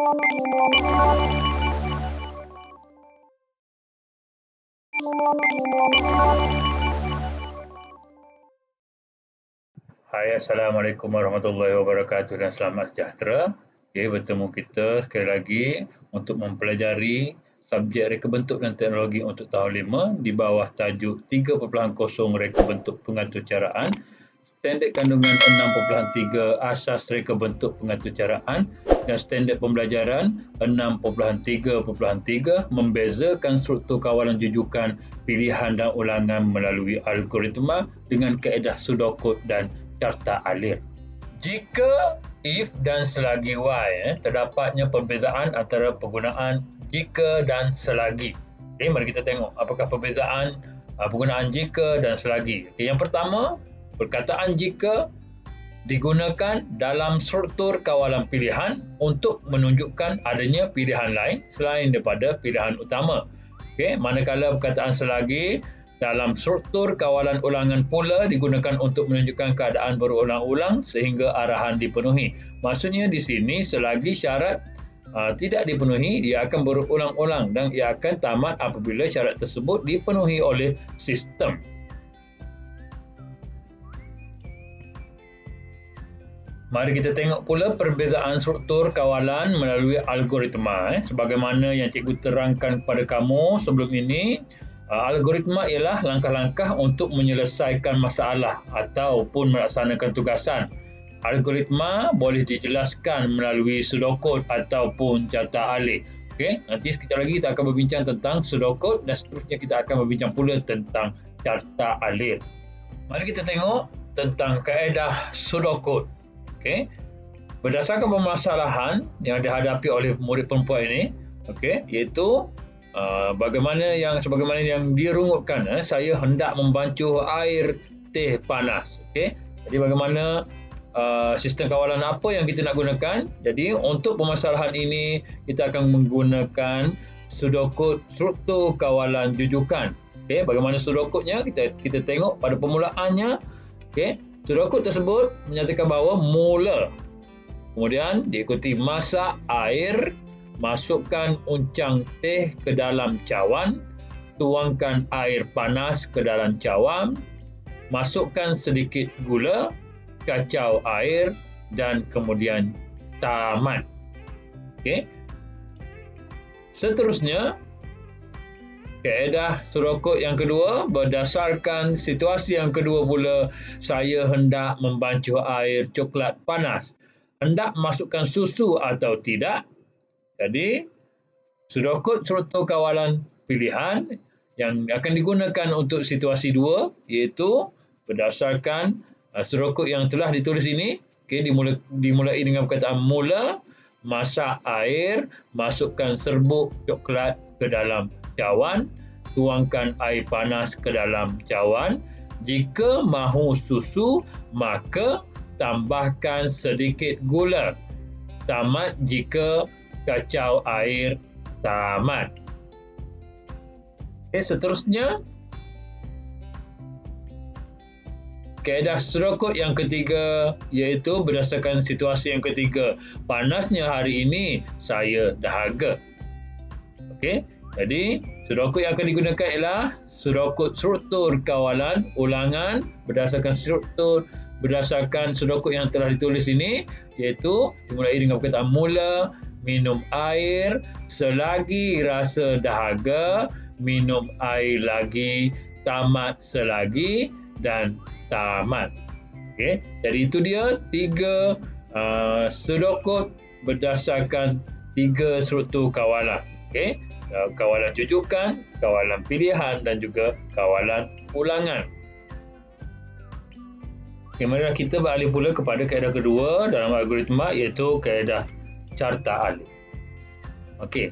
Hai, Assalamualaikum warahmatullahi wabarakatuh dan selamat sejahtera. Bertemu kita sekali lagi untuk mempelajari subjek reka bentuk dan teknologi untuk tahun 5 di bawah tajuk 3.0 reka bentuk pengatur caraan, standard kandungan 6.3 asas reka bentuk pengatur caraan dan standard pembelajaran 6.3.3 membezakan struktur kawalan jujukan, pilihan dan ulangan melalui algoritma dengan kaedah Pseudocode dan carta alir. Jika if dan selagi while terdapatnya perbezaan antara penggunaan jika dan selagi. Mari kita tengok apakah perbezaan penggunaan jika dan selagi. Yang pertama, perkataan jika digunakan dalam struktur kawalan pilihan untuk menunjukkan adanya pilihan lain selain daripada pilihan utama. Manakala perkataan selagi dalam struktur kawalan ulangan pula digunakan untuk menunjukkan keadaan berulang-ulang sehingga arahan dipenuhi. Maksudnya di sini selagi syarat tidak dipenuhi, ia akan berulang-ulang dan ia akan tamat apabila syarat tersebut dipenuhi oleh sistem. Mari kita tengok pula perbezaan struktur kawalan melalui algoritma. Sebagaimana yang cikgu terangkan kepada kamu sebelum ini, algoritma ialah langkah-langkah untuk menyelesaikan masalah ataupun melaksanakan tugasan. Algoritma boleh dijelaskan melalui Pseudocode ataupun carta alir. Nanti sekejap lagi kita akan berbincang tentang Pseudocode dan seterusnya kita akan berbincang pula tentang carta alir. Mari kita tengok tentang kaedah Pseudocode. Berdasarkan permasalahan yang dihadapi oleh murid perempuan ini, iaitu sebagaimana yang dirungutkan, saya hendak membancuh air teh panas. Jadi bagaimana sistem kawalan apa yang kita nak gunakan? Jadi untuk permasalahan ini kita akan menggunakan Pseudocode struktur kawalan jujukan. Bagaimana Pseudocode-nya? Kita tengok pada permulaannya. Pseudocode tersebut menyatakan bahawa mula, kemudian diikuti masak air, masukkan uncang teh ke dalam cawan, tuangkan air panas ke dalam cawan, masukkan sedikit gula, kacau air dan kemudian tamat. Seterusnya, kaedah Pseudocode yang kedua, berdasarkan situasi yang kedua pula, saya hendak membancuh air coklat panas. Hendak masukkan susu atau tidak? Jadi, Pseudocode struktur kawalan pilihan yang akan digunakan untuk situasi 2 iaitu berdasarkan Pseudocode yang telah ditulis ini, dimulai dengan perkataan mula, masak air, masukkan serbuk coklat ke dalam cawan, tuangkan air panas ke dalam cawan. Jika mahu susu, maka tambahkan sedikit gula. Tamat jika kacau air, tamat. Seterusnya, kaedah Pseudocode yang ketiga iaitu berdasarkan situasi yang ketiga. Panasnya hari ini, saya dahaga. Jadi, Pseudocode yang akan digunakan ialah Pseudocode struktur kawalan ulangan berdasarkan Pseudocode yang telah ditulis ini, iaitu dimulai dengan perkataan mula, minum air, selagi rasa dahaga, minum air lagi, tamat selagi dan tamat. Jadi itu dia 3 Pseudocode berdasarkan 3 struktur kawalan. Kawalan jujukan, kawalan pilihan dan juga kawalan ulangan. Marilah kita beralih pula kepada kaedah kedua dalam algoritma iaitu kaedah carta alir.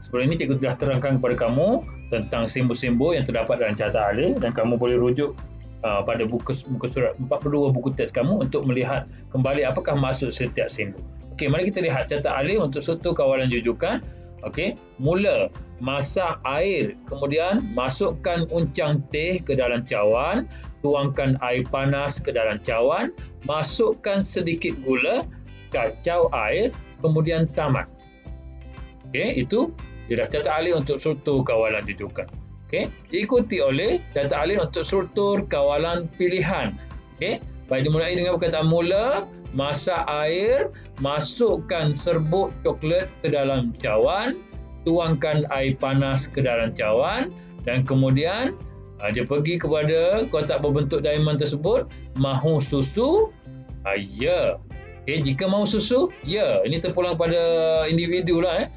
Sebelum ini cikgu telah terangkan kepada kamu tentang simbol-simbol yang terdapat dalam carta alir dan kamu boleh rujuk pada muka surat 42 buku teks kamu untuk melihat kembali apakah maksud setiap simbol. Mari kita lihat carta alir untuk struktur kawalan jujukan. Mula, masak air, kemudian masukkan uncang teh ke dalam cawan, tuangkan air panas ke dalam cawan, masukkan sedikit gula, kacau air, kemudian tamat. Itu ialah carta alih untuk struktur kawalan rujukan. Diikuti oleh carta alih untuk struktur kawalan pilihan. Baik, dimulai dengan perkataan mula, masak air, masukkan serbuk coklat ke dalam cawan, tuangkan air panas ke dalam cawan, dan kemudian dia pergi kepada kotak berbentuk diamond tersebut. Mahu susu? Ya. Jika mahu susu, ya. Ini terpulang pada individu lah.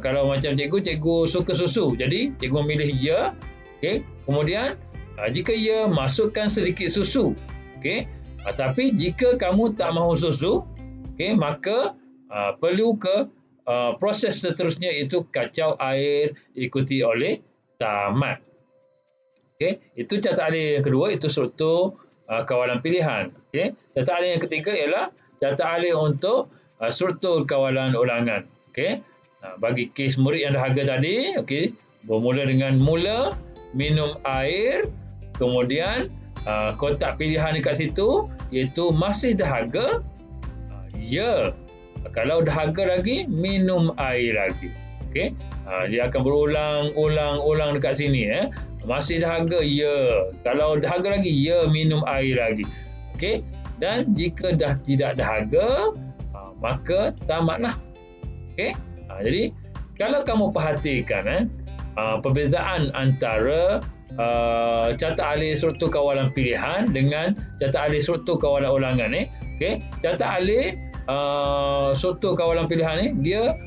Kalau macam cikgu suka susu, jadi cikgu memilih ya. Kemudian jika ya, masukkan sedikit susu. Tapi jika kamu tak mahu susu, maka perlu ke proses seterusnya, iaitu kacau air ikuti oleh tamat. Itu carta alih yang kedua, itu struktur kawalan pilihan. Carta alih yang ketiga ialah carta alih untuk struktur kawalan ulangan. Bagi kes murid yang dahaga tadi, bermula dengan mula, minum air, kemudian kotak pilihan dekat situ, iaitu masih dahaga, ya. Kalau dahaga lagi, minum air lagi. Dia akan berulang-ulang dekat sini. Masih dahaga, ya. Kalau dahaga lagi, ya, minum air lagi. Dan jika dah tidak dahaga, maka tamatlah. Jadi, kalau kamu perhatikan perbezaan antara carta alih struktur kawalan pilihan dengan carta alih struktur kawalan ulangan. Carta alih struktur kawalan pilihan ni, dia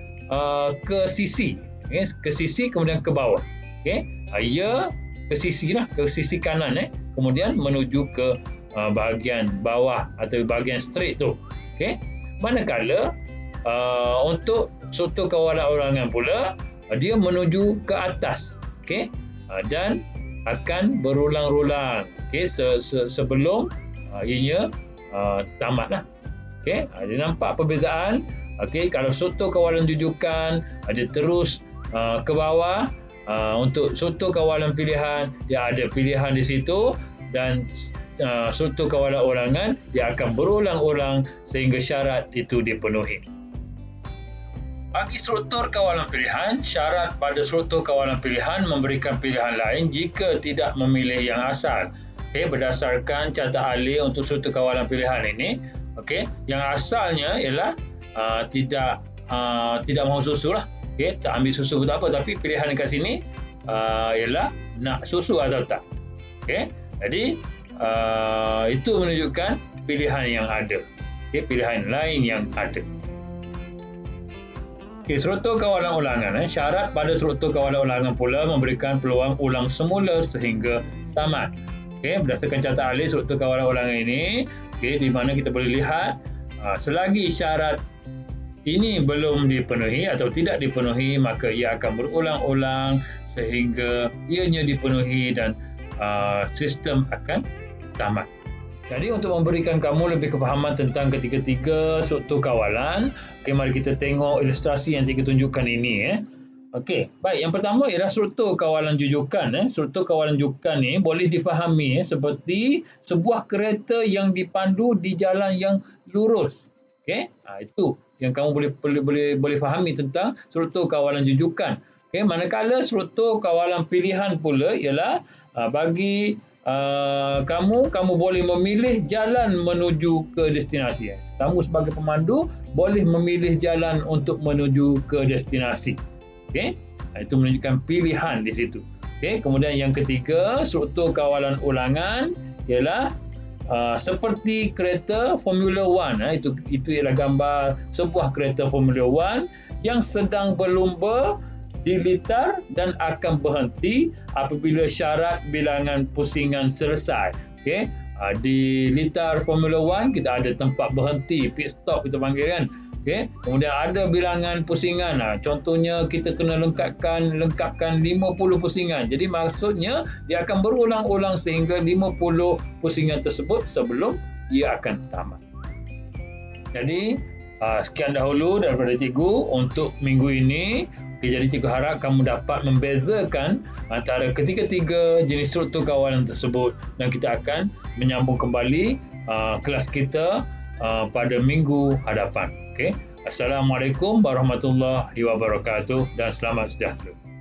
ke sisi. Ke sisi kemudian ke bawah. Ya, ke sisi lah, ke sisi kanan. Kemudian menuju ke bahagian bawah atau bahagian straight tu. Manakala untuk struktur kawalan ulangan pula, dia menuju ke atas. Dan akan berulang-ulang sebelum ianya tamatlah. Dia nampak perbezaan. Kalau struktur kawalan rujukan dia terus ke bawah, untuk struktur kawalan pilihan dia ada pilihan di situ, dan struktur kawalan ulangan dia akan berulang-ulang sehingga syarat itu dipenuhi. Bagi struktur kawalan pilihan, syarat pada struktur kawalan pilihan memberikan pilihan lain jika tidak memilih yang asal. Berdasarkan carta alih untuk struktur kawalan pilihan ini, yang asalnya ialah tidak mahu susu lah. Tak ambil susu pun tak apa, tapi pilihan dekat sini ialah nak susu atau tak. Jadi itu menunjukkan pilihan yang ada. Pilihan lain yang ada. Struktur kawalan ulangan. Syarat pada struktur kawalan ulangan pula memberikan peluang ulang semula sehingga tamat. Berdasarkan carta alih struktur kawalan ulangan ini, di mana kita boleh lihat selagi syarat ini belum dipenuhi atau tidak dipenuhi, maka ia akan berulang-ulang sehingga ianya dipenuhi dan sistem akan tamat. Jadi untuk memberikan kamu lebih kefahaman tentang ketiga-tiga struktur kawalan, mari kita tengok ilustrasi yang cikgu tunjukkan ini. Baik, yang pertama ialah struktur kawalan rujukan. Struktur kawalan rujukan ni boleh difahami seperti sebuah kereta yang dipandu di jalan yang lurus. Itu yang kamu boleh fahami tentang struktur kawalan rujukan. Manakala struktur kawalan pilihan pula ialah bagi kamu boleh memilih jalan menuju ke destinasi. Kamu sebagai pemandu boleh memilih jalan untuk menuju ke destinasi. Itu menunjukkan pilihan di situ. Kemudian yang ketiga, struktur kawalan ulangan ialah seperti kereta Formula 1. Itu ialah gambar sebuah kereta Formula 1 yang sedang berlumba di litar dan akan berhenti apabila syarat bilangan pusingan selesai. Di litar Formula 1 kita ada tempat berhenti, pit stop kita panggil kan. Kemudian ada bilangan pusingan. Contohnya kita kena lengkapkan 50 pusingan. Jadi maksudnya dia akan berulang-ulang sehingga 50 pusingan tersebut sebelum ia akan tamat. Jadi sekian dahulu daripada cikgu untuk minggu ini. Jadi cikgu harap kamu dapat membezakan antara ketiga-tiga jenis struktur kawalan tersebut, dan kita akan menyambung kembali kelas kita pada minggu hadapan. Assalamualaikum warahmatullahi wabarakatuh dan selamat sejahtera.